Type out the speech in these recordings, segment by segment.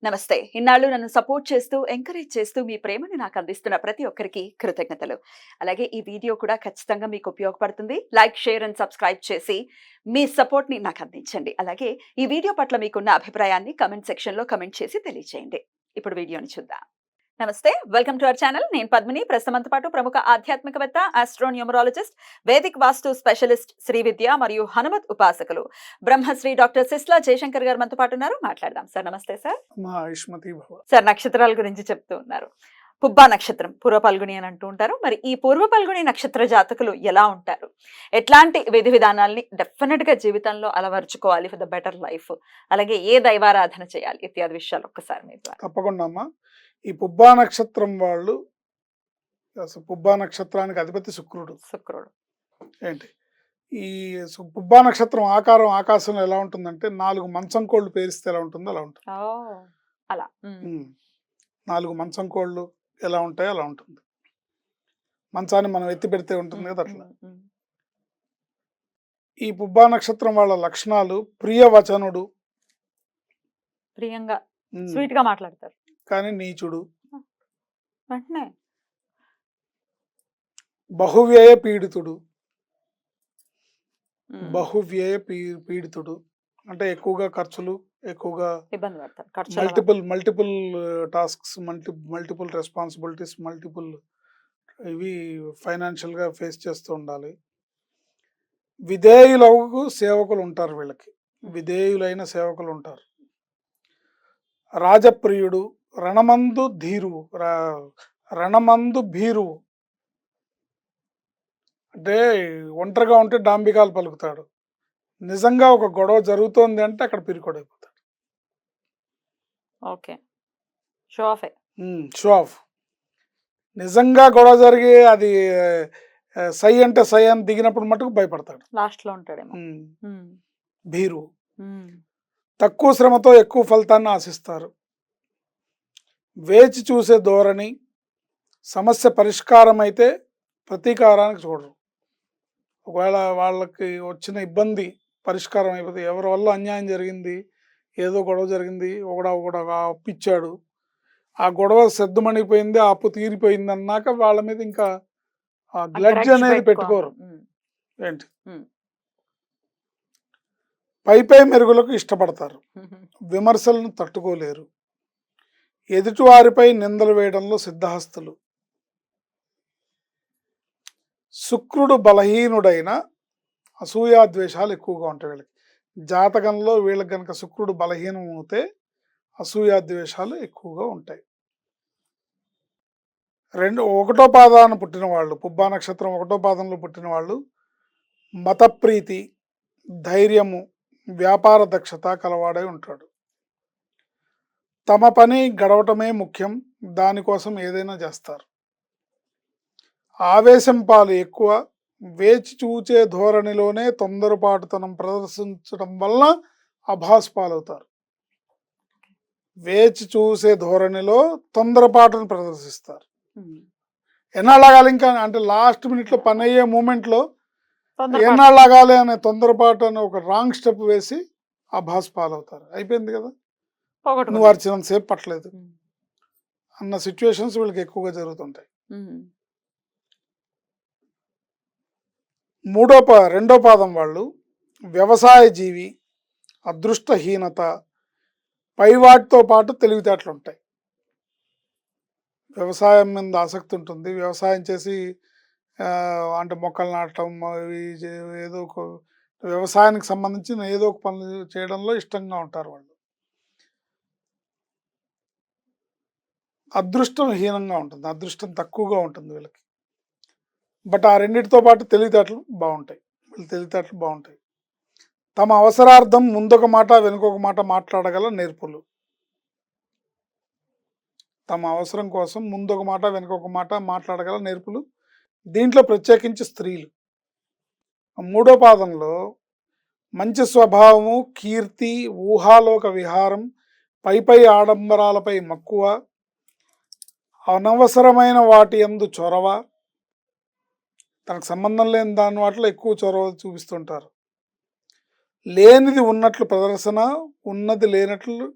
నమస్తే. ఇన్నాళ్ళు నన్ను సపోర్ట్ చేస్తూ, ఎంకరేజ్ చేస్తూ మీ ప్రేమని నాకు అందిస్తున్న ప్రతి ఒక్కరికి కృతజ్ఞతలు. అలాగే ఈ వీడియో కూడా ఖచ్చితంగా మీకు ఉపయోగపడుతుంది. లైక్, షేర్ అండ్ సబ్స్క్రైబ్ చేసి మీ సపోర్ట్‌ని నాకు అందించండి. అలాగే ఈ వీడియో పట్ల మీకున్న అభిప్రాయాన్ని కామెంట్ సెక్షన్‌లో కామెంట్ చేసి తెలియజేయండి. ఇప్పుడు వీడియోని చూద్దాం. నమస్తే. Welcome to our channel. నేను పద్మిని. ప్రస్తుతంతో పాటు ప్రముఖ ఆధ్యాత్మికవేత్త, ఆస్ట్రోన్యూమరాలజిస్ట్, వేదిక్ వాస్తు స్పెషలిస్ట్, శ్రీ విద్య మరియు హనుమత్ ఉపాసకులు బ్రహ్మశ్రీ డాక్టర్ సిస్లా జయశంకర్ గారు మనతో పాటు ఉన్నారు. మాట్లాడదాం. సార్ నమస్తే సార్. సార్ నక్షత్రాల గురించి చెప్తూ ఉన్నారు. పుబ్బా నక్షత్రం, పూర్వ పల్గుని అని అంటూ ఉంటారు. మరి ఈ పూర్వ పల్గుని నక్షత్ర జాతకులు ఎలా ఉంటారు? ఎట్లాంటి విధి విధానాల్ని డెఫినెట్ గా జీవితంలో అలవర్చుకోవాలి ఫర్ ద బెటర్ లైఫ్? అలాగే ఏ దైవారాధన చేయాలి ఇత్యాది విషయాలు ఒక్కసారి మీరు. తప్పకుండా అమ్మా. ఈ పుబ్బా నక్షత్రం వాళ్ళు అసలు పుబ్బా నక్షత్రానికి అధిపతి శుక్రుడు. ఏంటి ఈ పుబ్బా నక్షత్రం ఆకారం ఆకాశంలో ఎలా ఉంటుందంటే 4 మంచం కోళ్ళు పేరిస్తే ఎలా ఉంటుందో అలా ఉంటుంది. అలా 4 మంచం కోళ్ళు ఎలా ఉంటాయో అలా ఉంటుంది. మంచాన్ని మనం ఎత్తి పెడితే ఉంటుంది కదా అట్లా. ఈ పుబ్బా నక్షత్రం వాళ్ళ లక్షణాలు ప్రియవచనుడు, ప్రియంగా స్వీట్ గా మాట్లాడతారు కానీ నీచుడు, వెంటనే బహువ్యయ పీడితుడు. బహువ్యయ పీడితుడు అంటే ఎక్కువగా ఖర్చులు, ఎక్కువగా ఇబ్బంది పడతారు. మల్టిపుల్ టాస్క్స్, మల్టిపుల్ రెస్పాన్సిబిలిటీస్, ఇవి ఫైనాన్షియల్ గా ఫేస్ చేస్తూ ఉండాలి. విధేయులకు సేవకులు ఉంటారు, వీళ్ళకి విధేయులైన సేవకులు ఉంటారు. రాజప్రియుడు, రణమందు ధీరువు, రణమందు భీరువు అంటే ఒంటరిగా ఉంటే డాంబికాలు పలుకుతాడు. నిజంగా ఒక గొడవ జరుగుతోంది అంటే అక్కడ పిరికొడైపోతాడు. Okay, show off. నిజంగా గొడవ జరిగి అది సై అంటే సై అని దిగినప్పుడు మటుకు భయపడతాడు. లాస్ట్ లో ఉంటాడు. భీరు. తక్కువ శ్రమతో ఎక్కువ ఫలితాన్ని ఆశిస్తారు. వేచి చూసే ధోరణి. సమస్య పరిష్కారం అయితే ప్రతీకారానికి చూడరు. ఒకవేళ వాళ్ళకి వచ్చిన ఇబ్బంది పరిష్కారం అయిపోతే, ఎవరి వల్ల అన్యాయం జరిగింది, ఏదో గొడవ జరిగింది, ఒకడ అప్పిచ్చాడు, ఆ గొడవ సద్దుమణిపోయింది, ఆ అప్పు తీరిపోయింది అన్నాక వాళ్ళ మీద ఇంకా గ్లడ్జ్ అనేది పెట్టుకోరు. ఏంటి పై మెరుగులకు ఇష్టపడతారు. విమర్శలను తట్టుకోలేరు. ఎదుటివారిపై నిందలు వేయడంలో సిద్ధహస్తులు. శుక్రుడు బలహీనుడైన అసూయాద్వేషాలు ఎక్కువగా ఉంటాయి వీళ్ళకి. జాతకంలో వీళ్ళకి కనుక శుక్రుడు బలహీనం అవుతే అసూయాద్వేషాలు ఎక్కువగా ఉంటాయి. 1వ పాదాన పుట్టిన వాళ్ళు, పుబ్బా నక్షత్రం 1వ పాదంలో పుట్టిన వాళ్ళు మతప్రీతి, ధైర్యము, వ్యాపార దక్షత కలవాడై ఉంటాడు. తమ పని గడవటమే ముఖ్యం, దానికోసం ఏదైనా చేస్తారు. ఆవేశం పాలు ఎక్కువ, వేచి చూచే ధోరణిలోనే తొందరపాటుతనం ప్రదర్శించడం వలన అభాస్ పాలవుతారు. వేచి చూసే ధోరణిలో తొందరపాటును ప్రదర్శిస్తారు. ఎన్నాళ్ళాగాలి ఇంకా అంటే లాస్ట్ మినిట్లో పని అయ్యే మూమెంట్లో ఎన్నాళ్ళాగాలి అనే తొందరపాటు అనే ఒక రాంగ్ స్టెప్ వేసి అభాస్ పాలవుతారు. అయిపోయింది కదా, నువ్వు అర్చినంతసేపు పట్టలేదు అన్న సిచ్యువేషన్స్ వీళ్ళకి ఎక్కువగా జరుగుతుంటాయి. 2వ పాదం వాళ్ళు వ్యవసాయ జీవి, అదృష్టహీనత, పైవాటితో పాటు తెలివితేటలు ఉంటాయి. వ్యవసాయం మీద ఆసక్తి ఉంటుంది. వ్యవసాయం చేసి అంటే మొక్కలు నాటడం, ఏదో ఒక వ్యవసాయానికి సంబంధించిన ఏదో ఒక పనులు చేయడంలో ఇష్టంగా ఉంటారు వాళ్ళు. అదృష్టం హీనంగా ఉంటుంది, అదృష్టం తక్కువగా ఉంటుంది వీళ్ళకి. బట్ ఆ రెండింటితో పాటు తెలివితేటలు బాగుంటాయి. తమ అవసరార్థం ముందొక మాట వెనుకొక మాట మాట్లాడగల నేర్పులు. తమ అవసరం కోసం ముందొక మాట వెనుకొక మాట మాట్లాడగల నేర్పులు. దీంట్లో ప్రత్యేకించి స్త్రీలు. 3వ పాదంలో మంచి స్వభావము, కీర్తి, ఊహాలోక విహారం, పై ఆడంబరాలపై మక్కువ, అనవసరమైన వాటి యందు చొరవ, తనకు సంబంధం లేని దాని వాటిలో ఎక్కువ చొరవ చూపిస్తుంటారు. లేనిది ఉన్నట్లు ప్రదర్శన, ఉన్నది లేనట్లు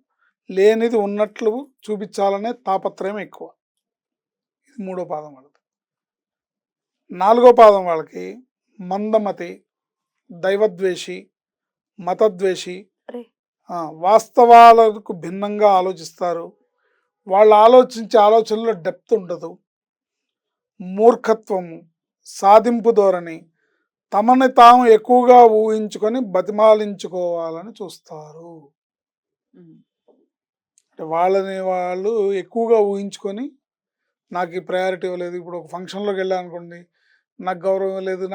లేనిది ఉన్నట్లు చూపించాలనే తాపత్రయం ఎక్కువ. ఇది 3వ పాదం వాళ్ళది. 4వ పాదం వాళ్ళకి మందమతి, దైవద్వేషి, మతద్వేషి, అరే! వాస్తవాలకు భిన్నంగా ఆలోచిస్తారు. వాళ్ళు ఆలోచించే ఆలోచనలో డెప్త్ ఉండదు. మూర్ఖత్వము, సాధింపు ధోరణి, తమని తాము ఎక్కువగా ఊహించుకొని బతిమాలించుకోవాలని చూస్తారు. హ్మ్. అంటే వాళ్ళని వాళ్ళు ఎక్కువగా ఊహించుకొని నాకు ఈ ప్రయారిటీ ఇవ్వలేదు. ఇప్పుడు ఒక ఫంక్షన్‌లోకి వెళ్ళాననుకోండి, నాకు గౌరవం లేదు,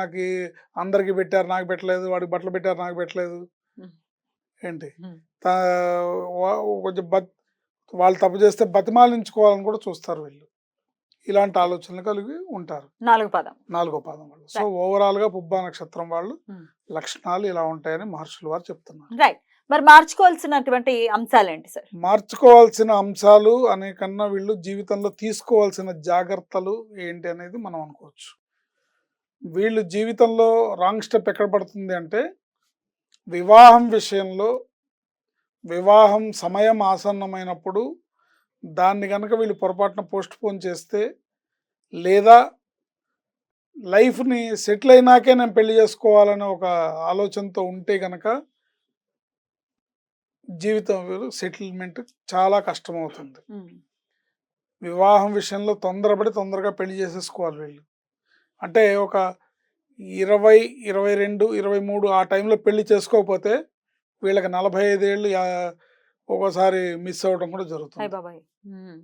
అందరికి పెట్టారు నాకు పెట్టలేదు, వాడికి బట్టలు పెట్టారు నాకు పెట్టలేదు. హ్మ్. ఏంటి హ్మ్. తా వా కొంచెం వాళ్ళు తప్పు చేస్తే బతిమాలించుకోవాలని కూడా చూస్తారు వీళ్ళు. ఇలాంటి ఓకే. ఆలోచనలు కలిగి ఉంటారు. 4 పాదం. 4వ పాదం వాళ్ళు. So, right. ఓవరాల్‌గా పుబ్బా నక్షత్రం వాళ్ళు హ్మ్. లక్షణాలు ఇలా ఉంటాయని మహర్షులు వారు చెప్తున్నారు. రైట్. మరి మార్చుకోవాల్సినటువంటి అంశాలేంటి సార్? మార్చుకోవాల్సిన అంశాలు అనే కన్నా వీళ్ళు జీవితంలో తీసుకోవాల్సిన జాగ్రత్తలు ఏంటి అనేది మనం అనుకోవచ్చు. వీళ్ళు జీవితంలో రాంగ్ స్టెప్ ఎక్కడ పడుతుంది అంటే, వివాహం విషయంలో వివాహం సమయం ఆసన్నమైనప్పుడు దాన్ని గనక వీళ్ళు పొరపాటున పోస్ట్‌పోన్ చేస్తే, లేదా లైఫ్‌ని సెటిల్ అయినాకే నేను పెళ్లి చేసుకోవాలనే ఒక ఆలోచనతో ఉంటే గనక జీవితం సెటిల్మెంట్ చాలా కష్టమవుతుంది. హ్మ్. వివాహం విషయంలో తొందరపడి తొందరగా పెళ్లి చేసేసుకోవాలి వీళ్ళు. అంటే ఒక 20, 22, 23 ఆ టైంలో పెళ్లి చేసుకోకపోతే వీళ్ళకి 45 ఏళ్ళు ఒక్కోసారి మిస్ అవ్వడం కూడా అయ్ జరుగుతుంది. బాబోయ్! హ్మ్.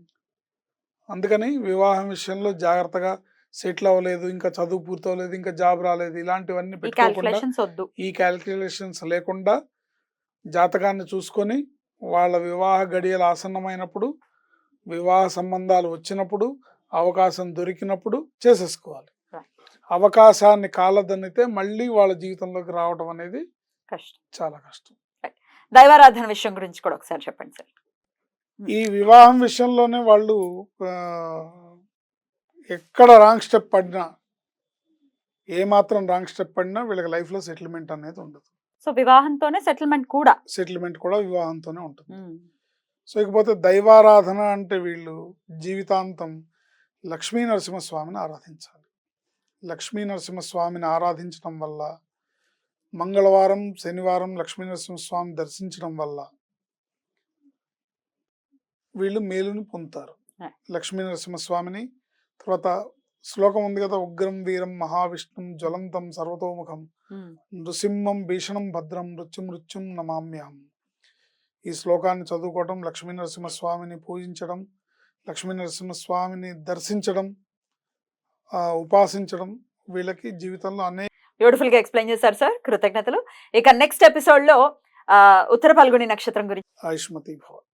అందుకని వివాహం విషయంలో జాగ్రత్తగా సెటిల్ అవ్వలేదు, ఇంకా చదువు పూర్తవ్వలేదు, ఇంకా జాబ్ రాలేదు, ఇలాంటివన్నీ ఈ పెట్టుకోకుండా, కాలిక్యులేషన్స్ ఒద్దు. ఈ క్యాలిక్యులేషన్స్ లేకుండా జాతకాన్ని చూసుకొని వాళ్ళ వివాహ గడియలు ఆసన్నమైనప్పుడు, వివాహ సంబంధాలు వచ్చినప్పుడు, అవకాశం దొరికినప్పుడు చేసేసుకోవాలి. రైట్. అవకాశాన్ని కాలదన్నితే మళ్ళీ వాళ్ళ జీవితంలోకి రావడం అనేది కష్టం. చాలా కష్టం. రైట్. దైవారాధన విషయం గురించి కూడా ఒకసారి చెప్పండి సార్. ఈ వివాహం విషయంలోనే వాళ్ళు ఎక్కడ రాంగ్ స్టెప్ పడినా, ఏమాత్రం రాంగ్ స్టెప్ పడినా వీళ్ళకి లైఫ్‌లో సెటిల్మెంట్ అనేది ఉండదు. సో, వివాహంతోనే సెటిల్‌మెంట్ కూడా. సెటిల్మెంట్ కూడా వివాహంతోనే ఉంటుంది. హ్మ్. సో, ఇకపోతే దైవారాధన అంటే వీళ్ళు జీవితాంతం లక్ష్మీ నరసింహస్వామిని ఆరాధించాలి. లక్ష్మీ నరసింహస్వామిని ఆరాధించడం వల్ల, మంగళవారం, శనివారం లక్ష్మీ నరసింహస్వామిని దర్శించడం వల్ల వీళ్ళు మేలుని పొందుతారు. రైట్. లక్ష్మీ నరసింహస్వామిని తర్వాత శ్లోకం ఉంది కదా, ఉగ్రం వీరం మహావిష్ణుం జ్వలంతం సర్వతోముఖం హ్మ్. నృసింహం భీషణం భద్రం మృత్యుం నమామ్యహం. ఈ శ్లోకాన్ని చదువుకోవడం, లక్ష్మీ నరసింహస్వామిని పూజించడం, లక్ష్మీ నరసింహస్వామిని దర్శించడం, ఉపాసించడం వీళ్ళకి జీవితంలో అనేక బ్యూటిఫుల్‌గా ఎక్స్‌ప్లెయిన్ చేశారు సార్. కృతజ్ఞతలు. ఇక నెక్స్ట్ ఎపిసోడ్‌లో ఉత్తర ఫల్గుని నక్షత్రం గురించి ఆయుష్మతి భవ.